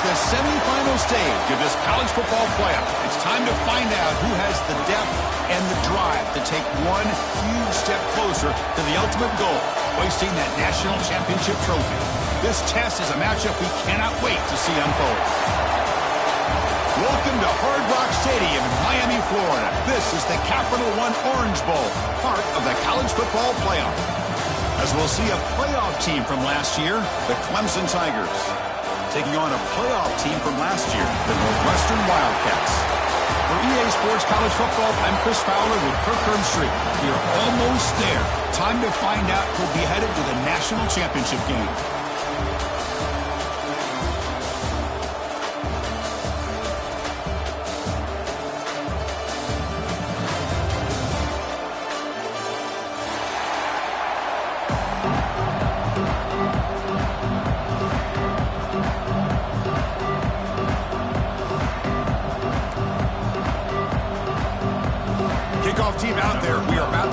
The semifinal stage of this college football playoff. It's time to find out who has the depth and the drive to take one huge step closer to the ultimate goal, hoisting that national championship trophy. This test is a matchup we cannot wait to see unfold. Welcome to Hard Rock Stadium in Miami, Florida. This is the Capital One Orange Bowl, part of the college football playoff. As we'll see a playoff team from last year, the Clemson Tigers, taking on a playoff team from last year, the Northwestern Wildcats. For EA Sports College Football, I'm Chris Fowler with Kirk Herbstreit. We are almost there. Time to find out who'll be headed to the national championship game.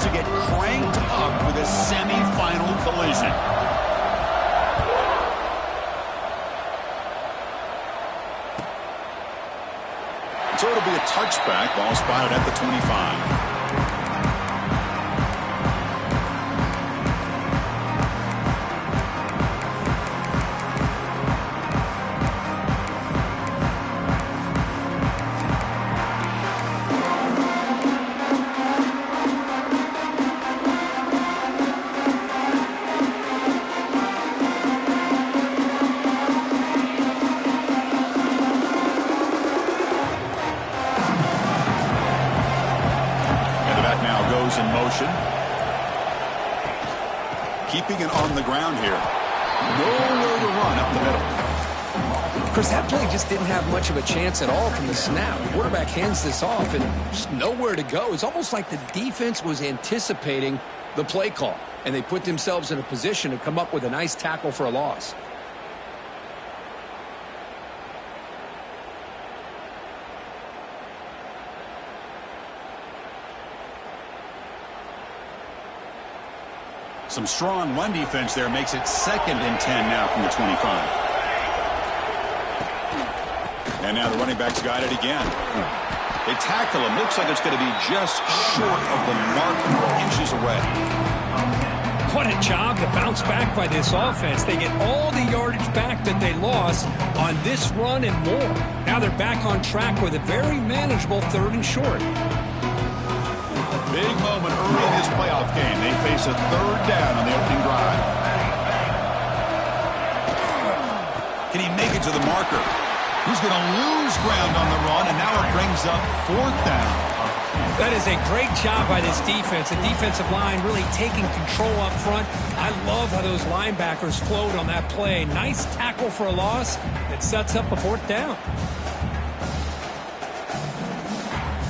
to get cranked up with a semi-final collision. So it'll be a touchback. Ball spotted at the 25. In motion. Keeping it on the ground here. Nowhere to run up the middle. Chris, that play just didn't have much of a chance at all from the snap. The quarterback hands this off and just nowhere to go. It's almost like the defense was anticipating the play call, and they put themselves in a position to come up with a nice tackle for a loss. Some strong run defense there makes it 2nd and 10 now from the 25. And now the running back's got it again. They tackle him. Looks like it's going to be just short of the mark, inches away. What a job to bounce back by this offense. They get all the yardage back that they lost on this run and more. Now they're back on track with a very manageable 3rd and short. Big moment early in this playoff game. They face a 3rd down on the opening drive. Can he make it to the marker? He's going to lose ground on the run, and now it brings up 4th down. That is a great job by this defense. The defensive line really taking control up front. I love how those linebackers flowed on that play. Nice tackle for a loss that sets up a 4th down.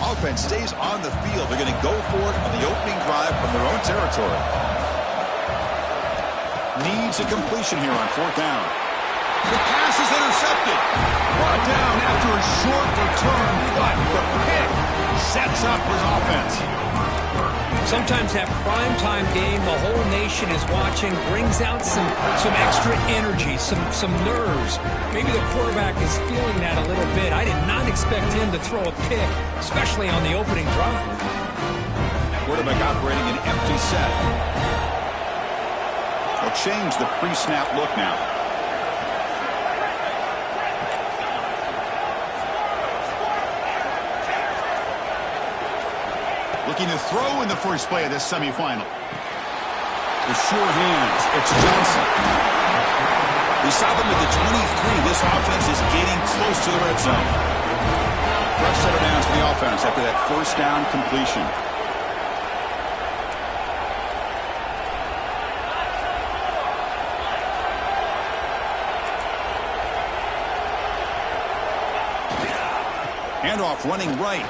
Offense stays on the field. They're going to go for it on the opening drive from their own territory. Needs a completion here on 4th down. The pass is intercepted. Brought down after a short return, but the pick sets up his offense. Sometimes that primetime game, the whole nation is watching, brings out some extra energy, some nerves. Maybe the quarterback is feeling that a little bit. I did not expect him to throw a pick, especially on the opening drive. Quarterback operating an empty set. They'll change the pre-snap look now. Looking to throw in the first play of this semifinal. The sure hands. It's Johnson. We saw them at the 23. This offense is getting close to the red zone. Fresh set of downs for the offense after that 1st down completion. Handoff running right.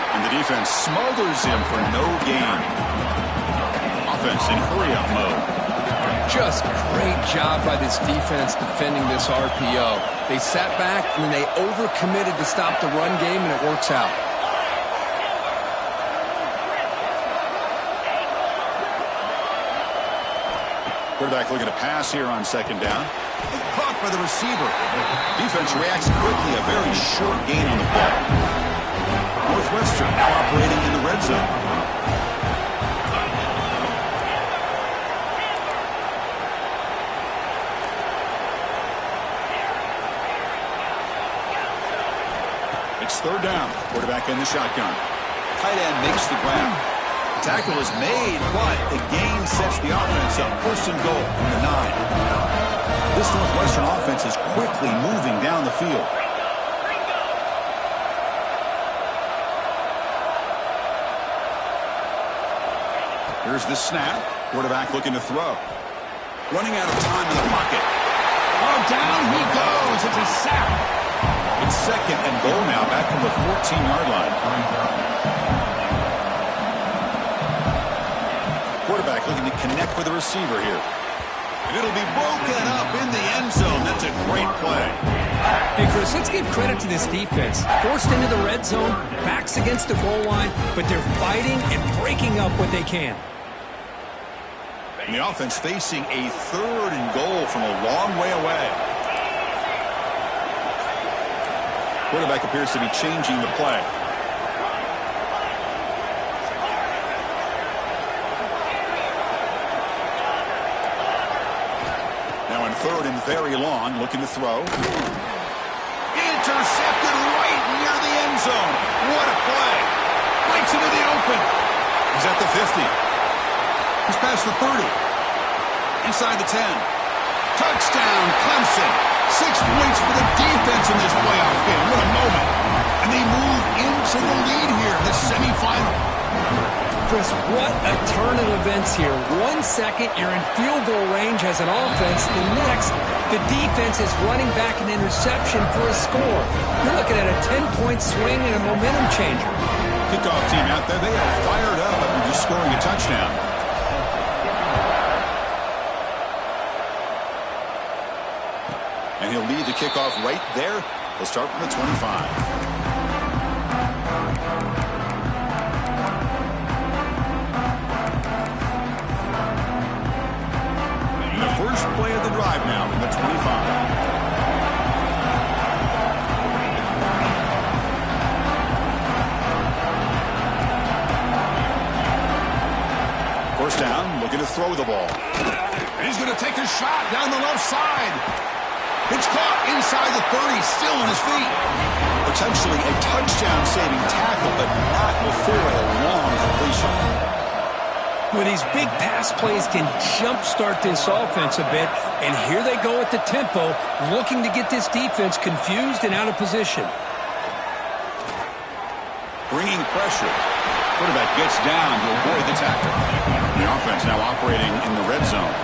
And the defense smothers him for no gain. Offense in hurry-up mode. Just great job by this defense defending this RPO. They sat back and then they overcommitted to stop the run game, and it works out. Quarterback looking to pass here on 2nd down. Caught by the receiver. Defense reacts quickly. A very short gain on the ball. Northwestern now operating in the red zone. It's 3rd down. Quarterback in the shotgun. Tight end makes the grab. The tackle is made, but the gain sets the offense up. 1st and goal from the 9. This Northwestern offense is quickly moving down the field. Here's the snap. Quarterback looking to throw. Running out of time in the pocket. Oh, down he goes. It's a sack. It's 2nd and goal now, back from the 14-yard line. Quarterback looking to connect with the receiver here. And it'll be broken up in the end zone. That's a great play. Hey, Chris, let's give credit to this defense. Forced into the red zone, backs against the goal line, but they're fighting and breaking up what they can. And the offense facing a 3rd and goal from a long way away. Quarterback appears to be changing the play. Now in 3rd and very long, looking to throw. Intercepted right near the end zone. What a play. Breaks into the open. He's at the 50. He's past the 30. Inside the 10. Touchdown, Clemson. 6 points for the defense in this playoff game. What a moment. And they move into the lead here in the semifinal. Chris, what a turn of events here. 1 second, you're in field goal range as an offense. The next, the defense is running back an interception for a score. You're looking at a 10-point swing and a momentum changer. Kickoff team out there, they are fired up after just scoring a touchdown. And he'll lead the kickoff right there. He'll start from the 25. Play of the drive now from the 25. First down, looking to throw the ball. And he's going to take a shot down the left side. It's caught inside the 30, still on his feet. Potentially a touchdown-saving tackle, but not before a long completion. Well, these big pass plays can jumpstart this offense a bit, and here they go at the tempo, looking to get this defense confused and out of position. Bringing pressure. Quarterback gets down to avoid the tackle. The offense now operating in the red zone.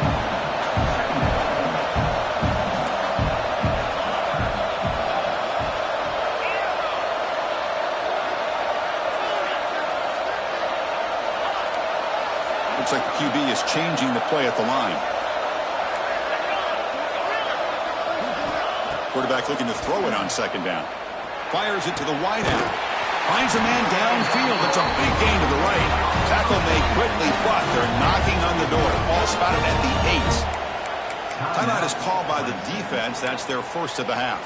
Looks like the QB is changing the play at the line. Quarterback looking to throw it on 2nd down. Fires it to the wide end. Finds a man downfield. It's a big gain to the right. Tackle made quickly, but they're knocking on the door. Ball spotted at the 8. Timeout is called by the defense. That's their first of the half.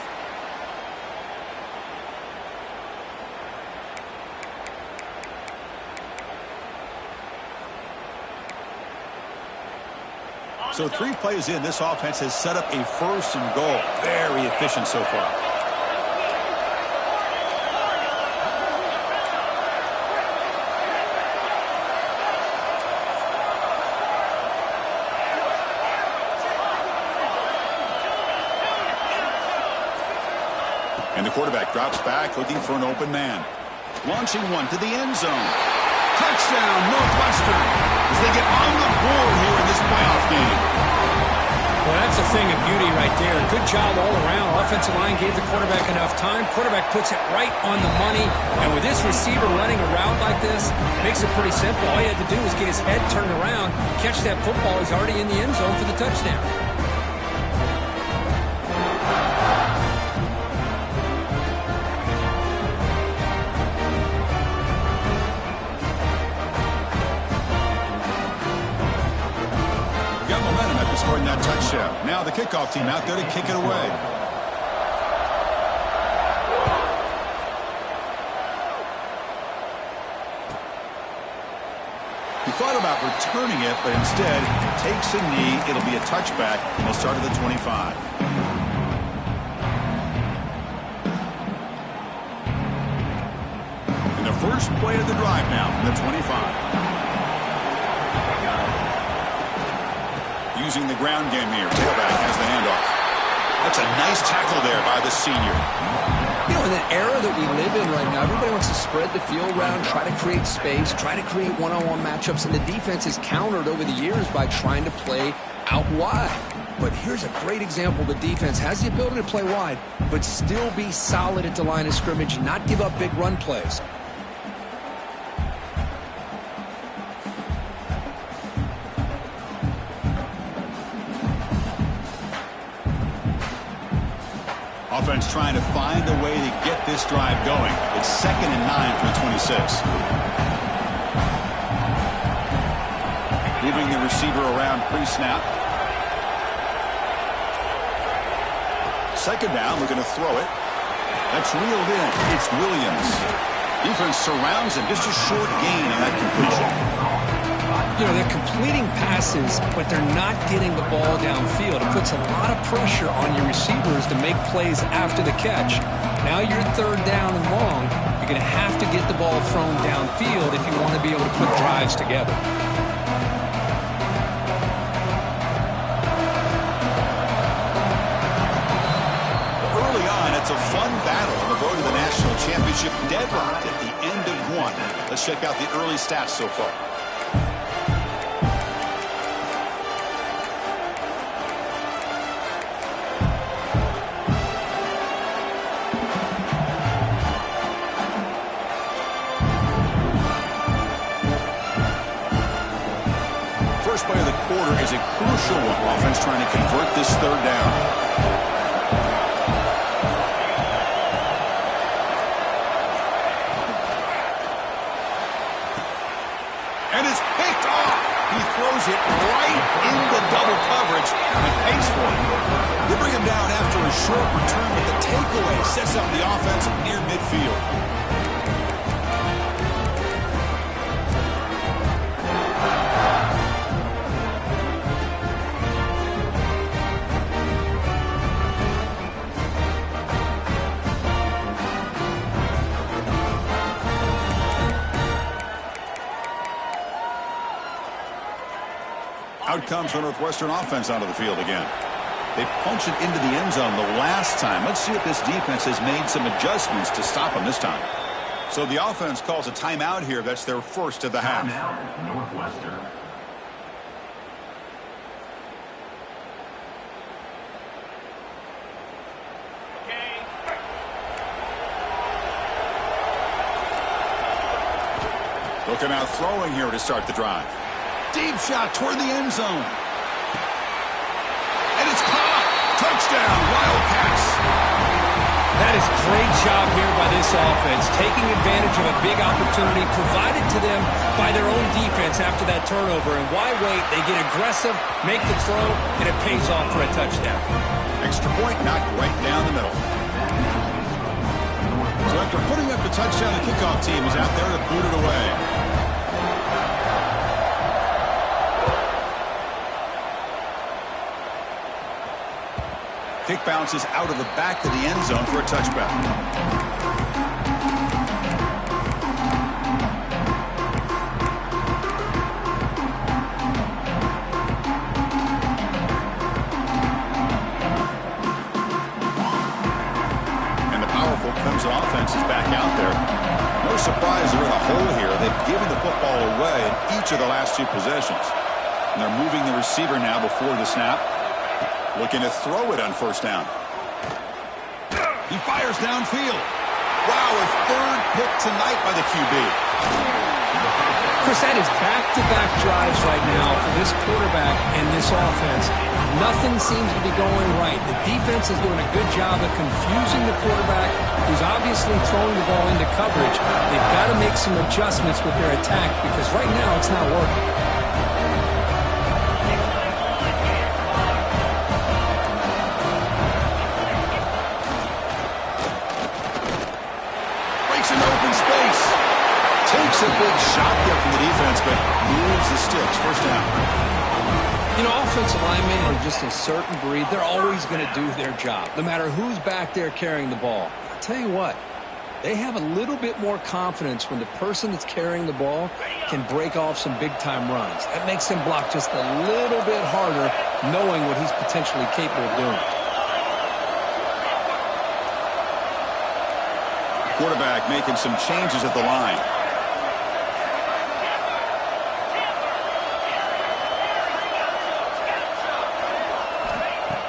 So 3 plays in, this offense has set up a 1st and goal. Very efficient so far. And the quarterback drops back, looking for an open man. Launching one to the end zone. Touchdown, Northwestern, as they get on the board here in this playoff game. Well, that's a thing of beauty right there. Good job all around. Offensive line gave the quarterback enough time. Quarterback puts it right on the money. And with this receiver running around like this, makes it pretty simple. All he had to do was get his head turned around, catch that football. He's already in the end zone for the touchdown. Scoring that touchdown. Now the kickoff team out there to kick it away. He thought about returning it, but instead takes a knee. It'll be a touchback. He'll start at the 25. And the first play of the drive now from the 25. Using the ground game here. Tailback has the handoff. That's a nice tackle there by the senior. You know, in the era that we live in right now, everybody wants to spread the field around, try to create space, try to create one-on-one matchups, and the defense has countered over the years by trying to play out wide. But here's a great example. The defense has the ability to play wide, but still be solid at the line of scrimmage and not give up big run plays. Offense trying to find a way to get this drive going. It's 2nd and 9 from the 26. Moving the receiver around pre-snap. 2nd down, looking to throw it. That's reeled in. It's Williams. Defense surrounds him. Just a short gain on that completion. You know, they're completing passes, but they're not getting the ball downfield. It puts a lot of pressure on your receivers to make plays after the catch. Now you're 3rd down and long. You're going to have to get the ball thrown downfield if you want to be able to put drives together. Early on, it's a fun battle on the road to the national championship, deadlocked at the end of one. Let's check out the early stats so far. First play of the quarter is a crucial one. Offense trying to convert this 3rd down. And it's picked off. He throws it right into double coverage and pays for it. They bring him down after a short return, but the takeaway sets up the offense near midfield. Out comes the Northwestern offense onto the field again. They punch it into the end zone the last time. Let's see if this defense has made some adjustments to stop them this time. So the offense calls a timeout here. That's their first of the half. Timeout, Northwestern. Looking out throwing here to start the drive. Deep shot toward the end zone. And it's caught. Touchdown, Wildcats. That is great job here by this offense, taking advantage of a big opportunity provided to them by their own defense after that turnover. And why wait? They get aggressive, make the throw, and it pays off for a touchdown. Extra point knocked right down the middle. So after putting up the touchdown, the kickoff team is out there to boot it away. Kick bounces out of the back of the end zone for a touchback. And the powerful Clemson offense is back out there. No surprise they're in a hole here. They've given the football away in each of the last 2 possessions. And they're moving the receiver now before the snap. Looking to throw it on 1st down. He fires downfield. Wow, a 3rd pick tonight by the QB. Chris, that is back-to-back drives right now for this quarterback and this offense. Nothing seems to be going right. The defense is doing a good job of confusing the quarterback, who's obviously throwing the ball into coverage. They've got to make some adjustments with their attack because right now it's not working. Takes a big shot there from the defense, but moves the sticks. 1st down. You know, offensive linemen are just a certain breed. They're always going to do their job, no matter who's back there carrying the ball. I'll tell you what, they have a little bit more confidence when the person that's carrying the ball can break off some big-time runs. That makes him block just a little bit harder, knowing what he's potentially capable of doing. Quarterback making some changes at the line.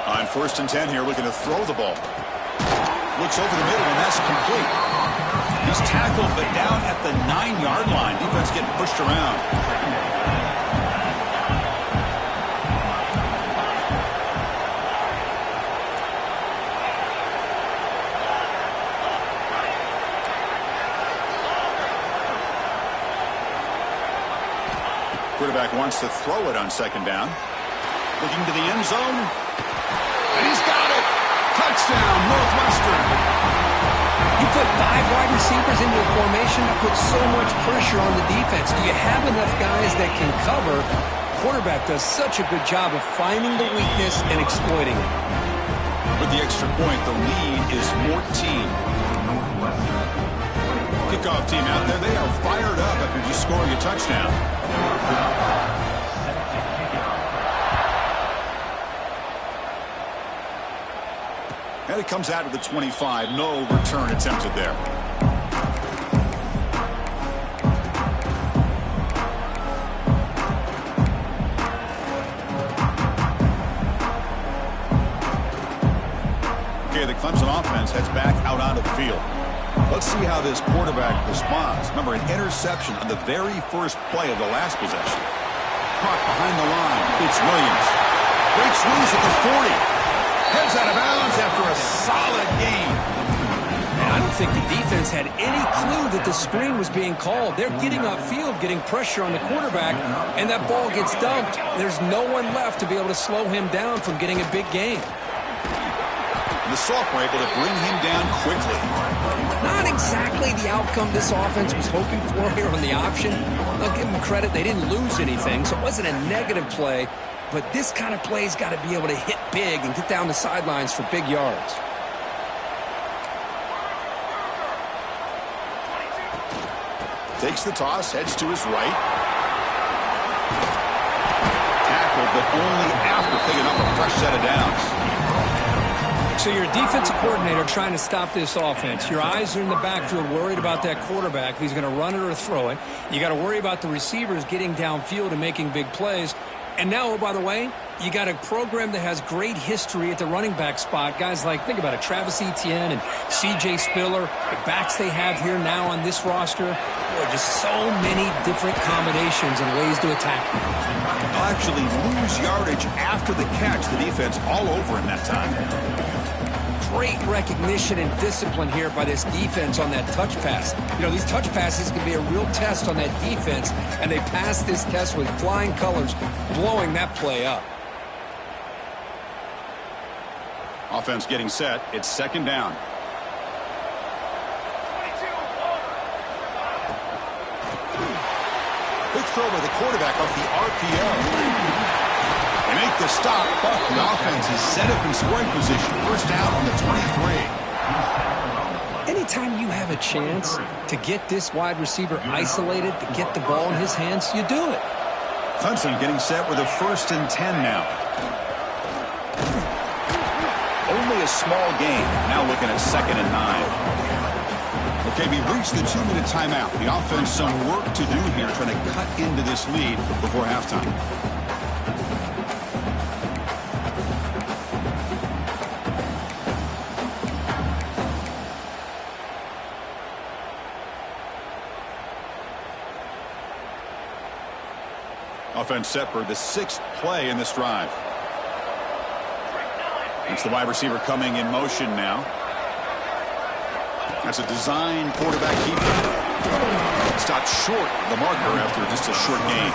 On 1st and 10 here, looking to throw the ball. Looks over the middle, and that's complete. He's tackled, but down at the 9-yard line. Defense getting pushed around. Quarterback wants to throw it on second down. Looking to the end zone. And he's got it. Touchdown, Northwestern. You put 5 wide receivers into a formation that puts so much pressure on the defense. Do you have enough guys that can cover? Quarterback does such a good job of finding the weakness and exploiting it. With the extra point, the lead is 14. Kickoff team out there. They are fired up after just scoring a touchdown. And it comes out to the 25. No return attempted there. Okay, the Clemson offense heads back out onto the field. Let's see how this quarterback responds. Remember, an interception on the very first play of the last possession. Caught behind the line. It's Williams. Breaks loose at the 40. Heads out of bounds after a solid game. And I don't think the defense had any clue that the screen was being called. They're getting upfield, getting pressure on the quarterback, and that ball gets dumped. There's no one left to be able to slow him down from getting a big gain. The Salk were able to bring him down quickly. Not exactly the outcome this offense was hoping for here on the option. I'll give them credit. They didn't lose anything, so it wasn't a negative play. But this kind of play's got to be able to hit big and get down the sidelines for big yards. Takes the toss, heads to his right. Tackled, but only after picking up a fresh set of downs. So you're a defensive coordinator trying to stop this offense. Your eyes are in the backfield worried about that quarterback, if he's going to run it or throw it. You got to worry about the receivers getting downfield and making big plays. And now, oh, by the way, you got a program that has great history at the running back spot. Guys like, think about it, Travis Etienne and C.J. Spiller, the backs they have here now on this roster. Boy, just so many different combinations and ways to attack you. They'll actually lose yardage after the catch. The defense all over him that time. Great recognition and discipline here by this defense on that touch pass. You know, these touch passes can be a real test on that defense, and they passed this test with flying colors, blowing that play up. Offense getting set. It's second down. Quick throw by the quarterback off the RPO. They make the stop, but the offense is set up in scoring position. First down on the 23. Anytime you have a chance to get this wide receiver isolated, to get the ball in his hands, you do it. Clemson getting set with a 1st and 10 now. Only a small gain. Now looking at 2nd and 9. Okay, we've reached the 2-minute timeout. The offense some work to do here, trying to cut into this lead before halftime. Offense set for the 6th play in this drive. It's the wide receiver coming in motion now. That's a design quarterback keeper. Stopped short of the marker after just a short gain.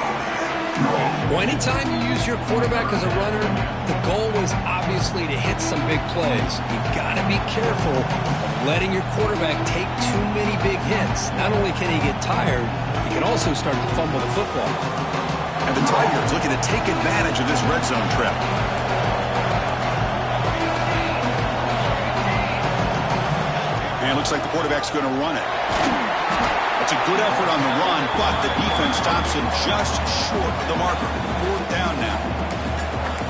Well, anytime you use your quarterback as a runner, the goal is obviously to hit some big plays. You've got to be careful of letting your quarterback take too many big hits. Not only can he get tired, he can also start to fumble the football. And the Tigers looking to take advantage of this red zone trip. And it looks like the quarterback's going to run it. It's a good effort on the run, but the defense stops him just short of the marker. 4th down now.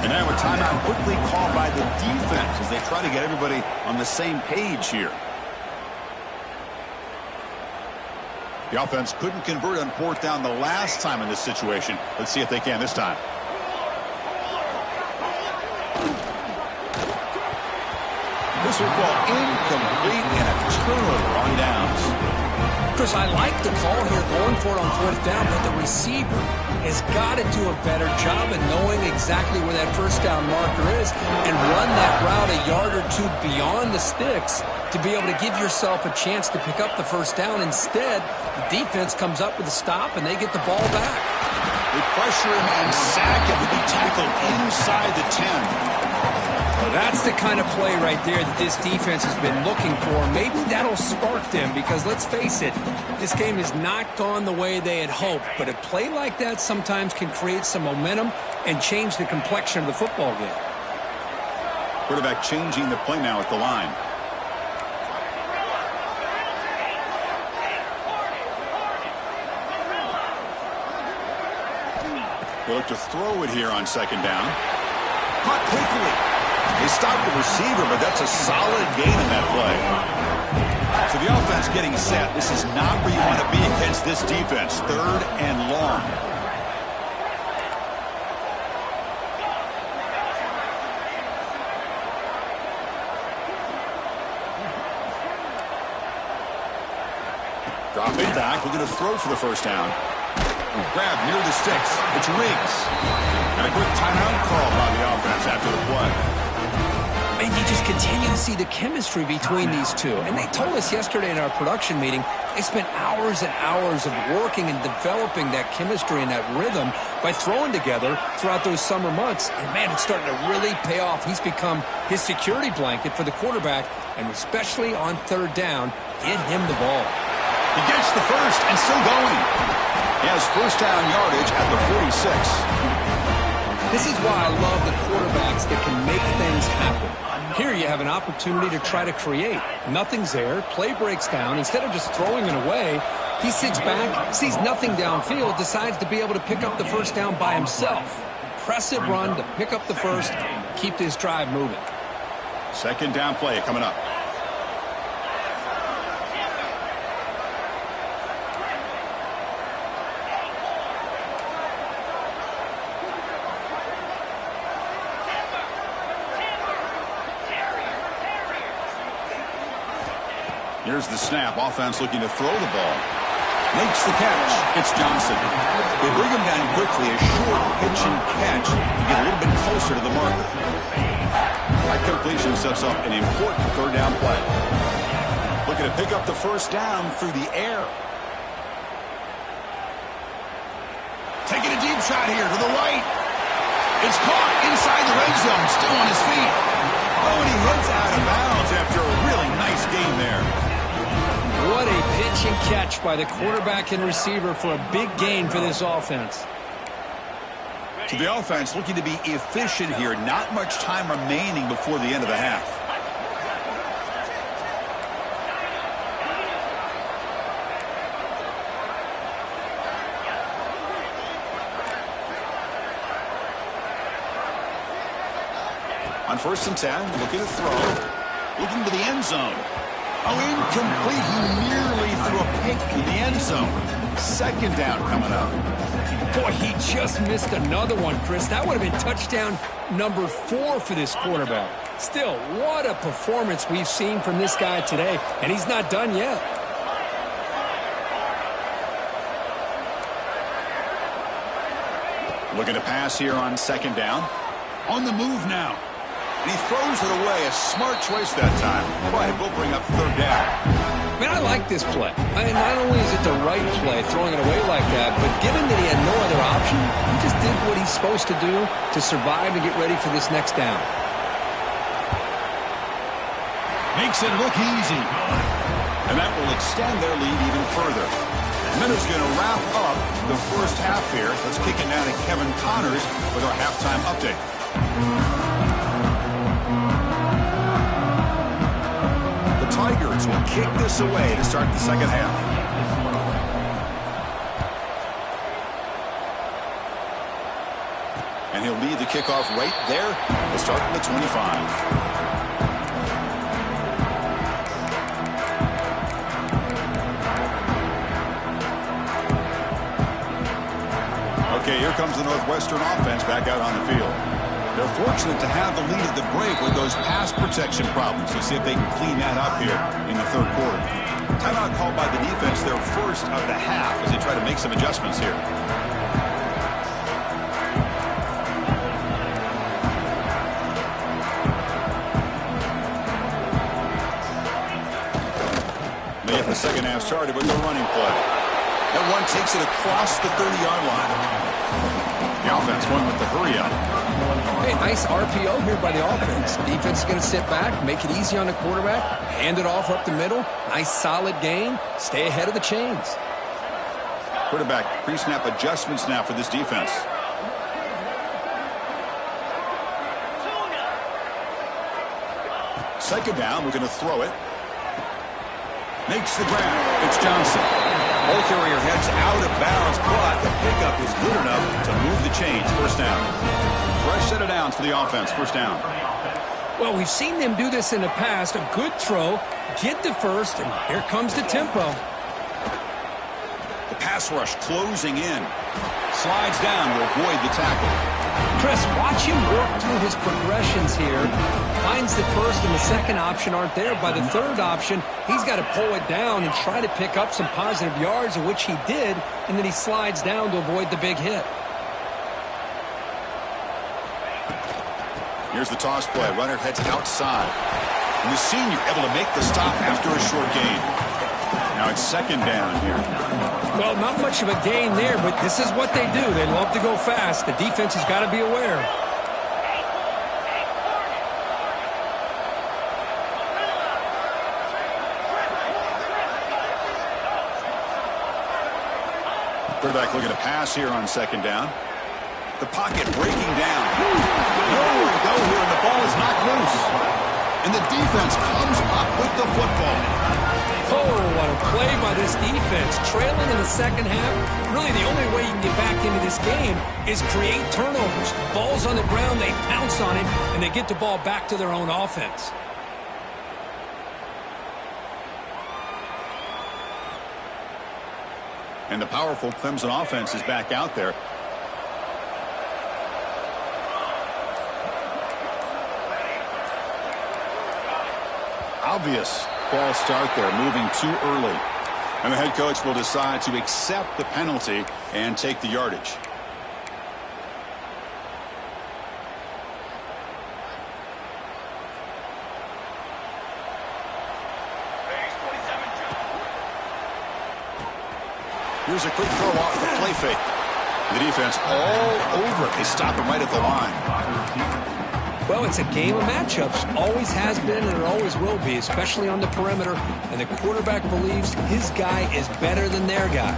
And now a timeout quickly called by the defense as they try to get everybody on the same page here. The offense couldn't convert on 4th down the last time in this situation. Let's see if they can this time. This will fall incomplete and a turnover on downs. Chris, I like the call here going for it on 4th down, but the receiver has got to do a better job of knowing exactly where that 1st down marker is and run that route a yard or two beyond the sticks to be able to give yourself a chance to pick up the 1st down. Instead, the defense comes up with a stop and they get the ball back. They pressure him and sack him to be tackled inside the 10. That's the kind of play right there that this defense has been looking for. Maybe that'll spark them because, let's face it, this game has not gone the way they had hoped. But a play like that sometimes can create some momentum and change the complexion of the football game. Quarterback changing the play now at the line. They look to throw it here on second down. Caught quickly. They stopped the receiver, but that's a solid gain in that play. So the offense getting set. This is not where you want to be against this defense. 3rd and long. Drop it back. We're going to throw for the first down. Grab near the sticks. It's Riggs. And a quick timeout call by the offense after the play. And you just continue to see the chemistry between these two. And they told us yesterday in our production meeting, they spent hours and hours of working and developing that chemistry and that rhythm by throwing together throughout those summer months. And, man, it's starting to really pay off. He's become his security blanket for the quarterback, and especially on 3rd down, get him the ball. He gets the first and still going. He has first down yardage at the 46. This is why I love the quarterbacks that can make things happen. Here you have an opportunity to try to create. Nothing's there. Play breaks down. Instead of just throwing it away, he sits back, sees nothing downfield, decides to be able to pick up the first down by himself. Impressive run to pick up the first, keep this drive moving. Second down play coming up. Here's the snap. Offense looking to throw the ball. Makes the catch. It's Johnson. They bring him down quickly. A short pitch and catch to get a little bit closer to the marker. That completion sets up an important 3rd down play. Looking to pick up the first down through the air. Taking a deep shot here to the right. It's caught inside the red zone. Still on his feet. Oh, and he heads out of bounds after a really nice game there. What a pitch and catch by the quarterback and receiver for a big gain for this offense. So the offense looking to be efficient here. Not much time remaining before the end of the half. On 1st and 10, looking to throw. Looking to the end zone. Oh, incomplete. He nearly threw a pick in the end zone. 2nd down coming up. Boy, he just missed another one, Chris. That would have been touchdown number 4 for this quarterback. Still, what a performance we've seen from this guy today, and he's not done yet. Looking to pass here on 2nd down. On the move now. And he throws it away. A smart choice that time. But it will bring up 3rd down. Man, I like this play. I mean, not only is it the right play, throwing it away like that, but given that he had no other option, he just did what he's supposed to do to survive and get ready for this next down. Makes it look easy. And that will extend their lead even further. Minutes going to wrap up the first half here. Let's kick it now to Kevin Connors with our halftime update. Tigers will kick this away to start the second half. And he'll lead the kickoff right there. We'll start at the 25. Okay, here comes the Northwestern offense back out on the field. They're fortunate to have the lead at the break with those pass protection problems. Let's see if they can clean that up here in the 3rd quarter. Timeout called by the defense, their first of the half as they try to make some adjustments here. They get the second half started with the running play. That one takes it across the 30-yard line. The offense going with the hurry up. Hey, nice RPO here by the offense. Defense is going to sit back, make it easy on the quarterback, hand it off up the middle. Nice solid gain. Stay ahead of the chains. Quarterback pre-snap adjustments now for this defense. Second down, we're going to throw it. Makes the grab. It's Johnson. Ball carrier heads out of bounds, but the pickup is good enough to move the chains. First down. Fresh set of downs for the offense. First down. Well, we've seen them do this in the past. A good throw, get the first, and here comes the tempo. The pass rush closing in. Slides down to avoid the tackle. Chris, watch him work through his progressions here. Finds the first and the second option aren't there. By the third option, he's got to pull it down and try to pick up some positive yards, of which he did, and then he slides down to avoid the big hit. Here's the toss play. Runner heads outside. And the senior able to make the stop after a short gain. Now it's second down here. Well, not much of a gain there, but this is what they do. They love to go fast. The defense has got to be aware. Quarterback looking to pass here on second down. The pocket breaking down. Nowhere to go here, and the ball is knocked loose. And the defense comes up with the football. Oh, what a play by this defense. Trailing in the second half. Really, the only way you can get back into this game is create turnovers. Ball's on the ground, they pounce on it, and they get the ball back to their own offense. And the powerful Clemson offense is back out there. Obvious false start there, moving too early. And the head coach will decide to accept the penalty and take the yardage. Here's a quick throw off the play fake. The defense all over it. They stop him right at the line. Well, it's a game of matchups. Always has been and it always will be, especially on the perimeter. And the quarterback believes his guy is better than their guy.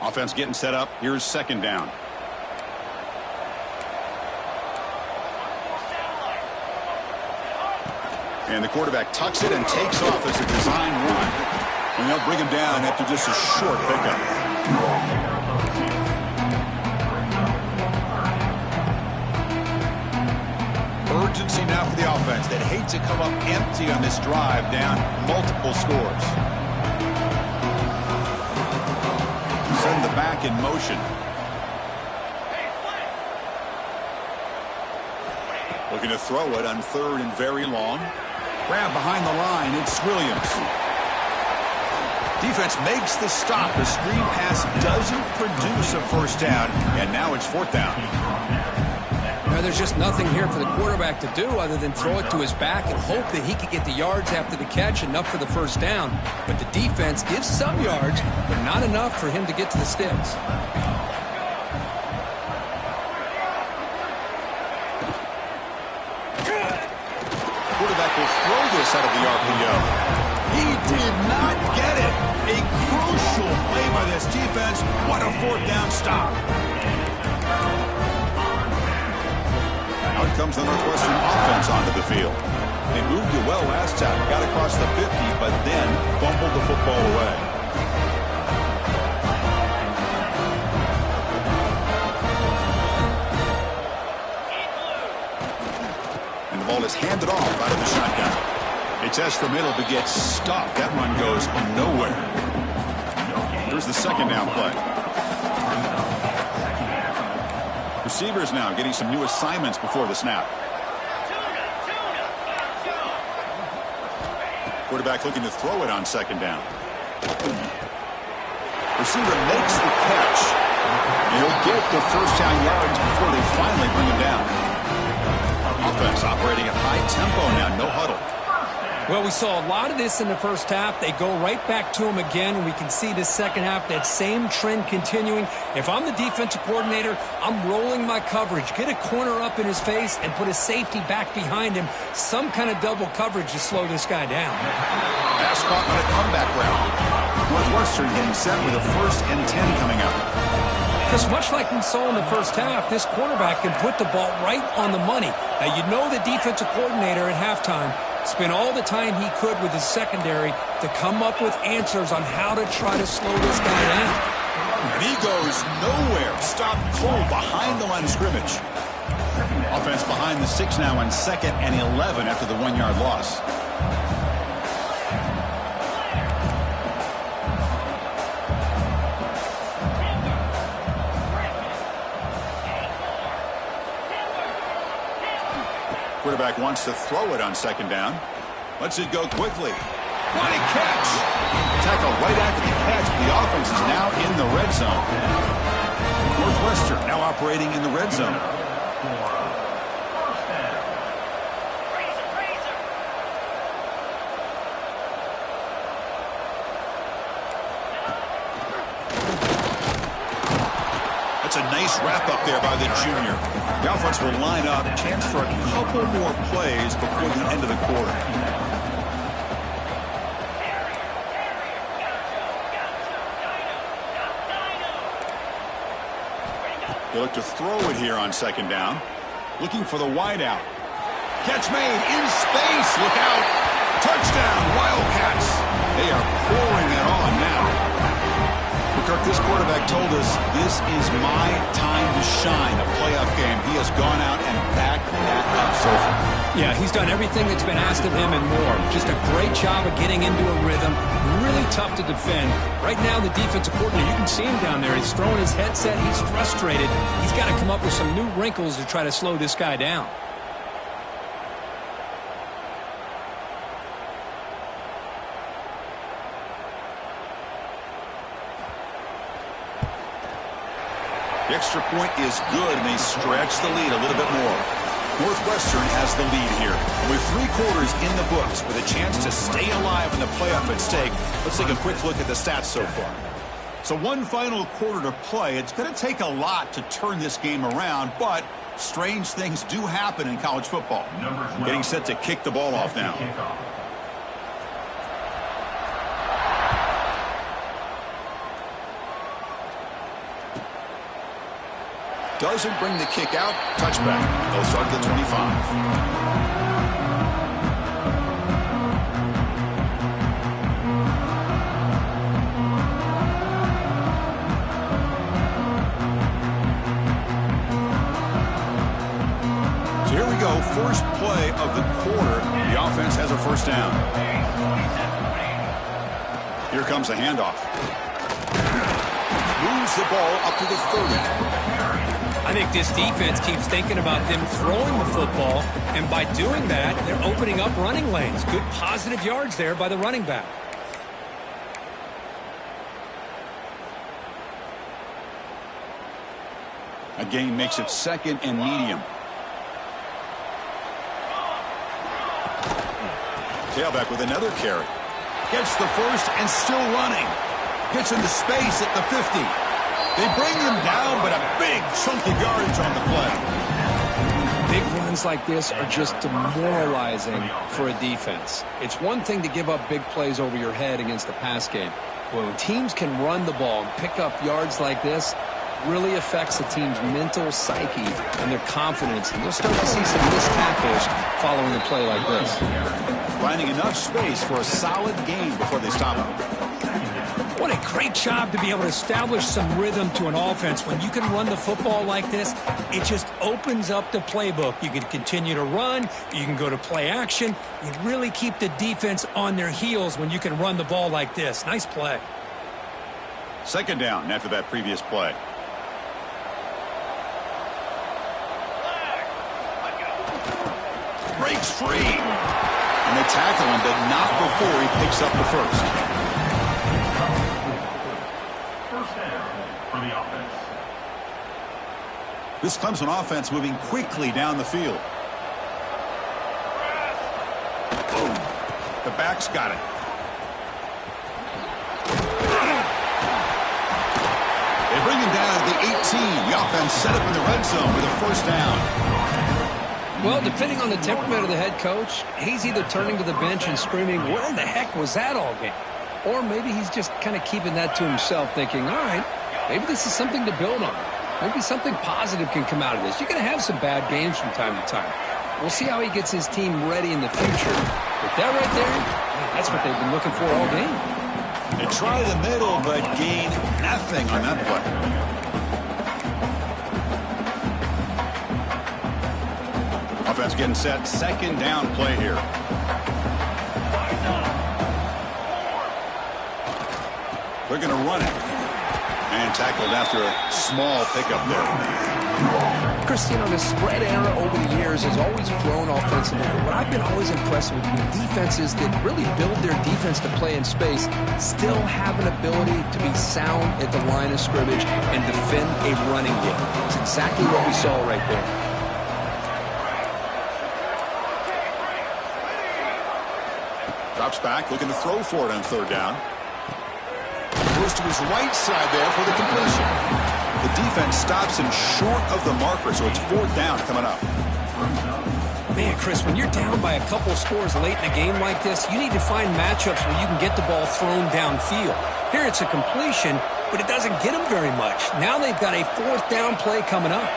Offense getting set up. Here's second down. And the quarterback tucks it and takes off as a design run. And they'll bring him down after just a short pickup. Urgency now for the offense that hates to come up empty on this drive, down multiple scores. Send the back in motion. Looking to throw it on third and very long. Grab behind the line. It's Williams. Defense makes the stop. The screen pass doesn't produce a first down. And now it's fourth down. Now there's just nothing here for the quarterback to do other than throw it to his back and hope that he could get the yards after the catch, enough for the first down. But the defense gives some yards, but not enough for him to get to the sticks. Quarterback will throw this out of the RPO. He did not get it. A crucial play by this defense. What a fourth down stop. Out comes the Northwestern offense onto the field. They moved it well last time, got across the 50, but then fumbled the football away. And the ball is handed off out of the shotgun. They test the middle but get stuffed. That run goes nowhere. Here's the second down play. Receivers now getting some new assignments before the snap. Quarterback looking to throw it on second down. Receiver makes the catch. He'll get the first down yards before they finally bring him down. Offense operating at high tempo now, no huddle. Well, we saw a lot of this in the first half. They go right back to him again, and we can see the second half, that same trend continuing. If I'm the defensive coordinator, I'm rolling my coverage. Get a corner up in his face and put a safety back behind him. Some kind of double coverage to slow this guy down. Pass caught on a comeback route. Northwestern getting set with a 1st and 10 coming up. Because much like we saw in the first half, this quarterback can put the ball right on the money. Now, you know the defensive coordinator at halftime spent all the time he could with his secondary to come up with answers on how to try to slow this guy down. And he goes nowhere. Stopped cold behind the line of scrimmage. Offense behind the 6 now on 2nd and 11 after the 1-yard loss. Quarterback wants to throw it on 2nd down. Lets it go quickly. What a catch! Tackle right after the catch. The offense is now in the red zone. Northwestern now operating in the red zone. That's a nice wrap up there by the junior. The offense will line up. A chance for a couple more plays before the end of the quarter. They look to throw it here on 2nd down. Looking for the wideout. Catch made in space. Look out. Touchdown, Wildcats. They are pouring it on now. Kirk, this quarterback told us this is my time to shine, a playoff game. He has gone out and backed that up so far. Yeah, he's done everything that's been asked of him and more. Just a great job of getting into a rhythm. Really tough to defend. Right now, the defensive coordinator, you can see him down there. He's throwing his headset. He's frustrated. He's got to come up with some new wrinkles to try to slow this guy down. The extra point is good, and they stretch the lead a little bit more. Northwestern has the lead here. And with 3 quarters in the books, with a chance to stay alive in the playoff at stake, let's take a quick look at the stats so far. So 1 final quarter to play. It's going to take a lot to turn this game around, but strange things do happen in college football. Getting set to kick the ball off now. Doesn't bring the kick out. Touchback. They'll start at the 25. So here we go. First play of the quarter. The offense has a 1st down. Here comes a handoff. Moves the ball up to the 30. I think this defense keeps thinking about them throwing the football, and by doing that, they're opening up running lanes. Good positive yards there by the running back. A gain makes it 2nd and medium. Tailback with another carry. Gets the first and still running. Gets into space at the 50. They bring him down, but a big chunk of yardage on the play. Big runs like this are just demoralizing for a defense. It's one thing to give up big plays over your head against the pass game. When teams can run the ball and pick up yards like this, really affects the team's mental psyche and their confidence. And you'll start to see some missed tackles following a play like this. Finding enough space for a solid gain before they stop him. What a great job to be able to establish some rhythm to an offense. When you can run the football like this, it just opens up the playbook. You can continue to run. You can go to play action. You really keep the defense on their heels when you can run the ball like this. Nice play. 2nd down after that previous play. Breaks free. And they tackle him, but not before he picks up the first. First down for the offense. This Clemson offense moving quickly down the field. The back's got it. They bring him down to the 18. The offense set up in the red zone with a first down. Well, depending on the temperament of the head coach, he's either turning to the bench and screaming, where the heck was that all game? Or maybe he's just kind of keeping that to himself, thinking, all right, maybe this is something to build on. Maybe something positive can come out of this. You're going to have some bad games from time to time. We'll see how he gets his team ready in the future. But that right there, man, that's what they've been looking for all game. They try the middle, but gain nothing on that play. Offense getting set. Second down play here. They're going to run it. And tackled after a small pickup there. Chris, the spread era over the years has always grown offensively. But what I've been always impressed with defenses that really build their defense to play in space still have an ability to be sound at the line of scrimmage and defend a running game. It's exactly what we saw right there. Drops back, looking to throw for it on third down. Goes to his right side there for the completion. The defense stops him short of the marker, so it's fourth down coming up. Man, Chris, when you're down by a couple scores late in a game like this, you need to find matchups where you can get the ball thrown downfield. Here it's a completion, but it doesn't get them very much. Now they've got a fourth down play coming up.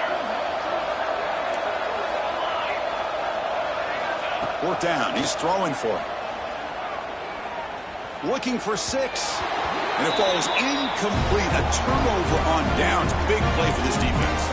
Fourth down, he's throwing for it. Looking for 6. And it falls incomplete. A turnover on downs. Big play for this defense.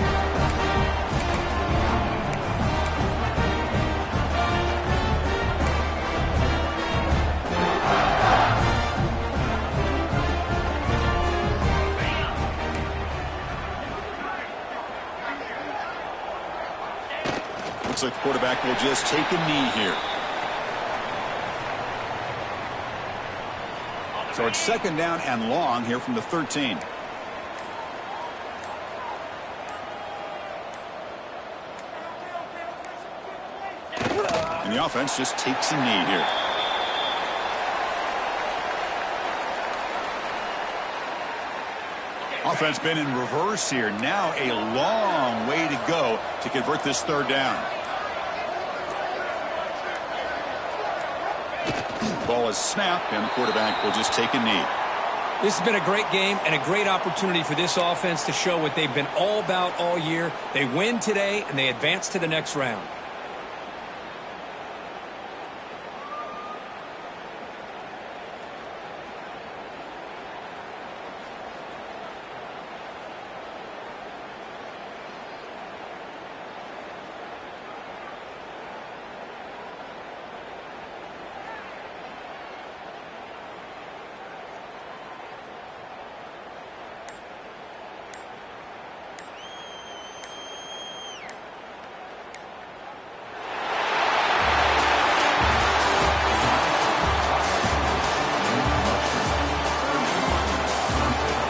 Looks like the quarterback will just take a knee here. So it's second down and long here from the 13. And the offense just takes a knee here. Offense been in reverse here. Now a long way to go to convert this third down. Ball is snapped, and the quarterback will just take a knee. This has been a great game and a great opportunity for this offense to show what they've been all about all year. They win today, and they advance to the next round.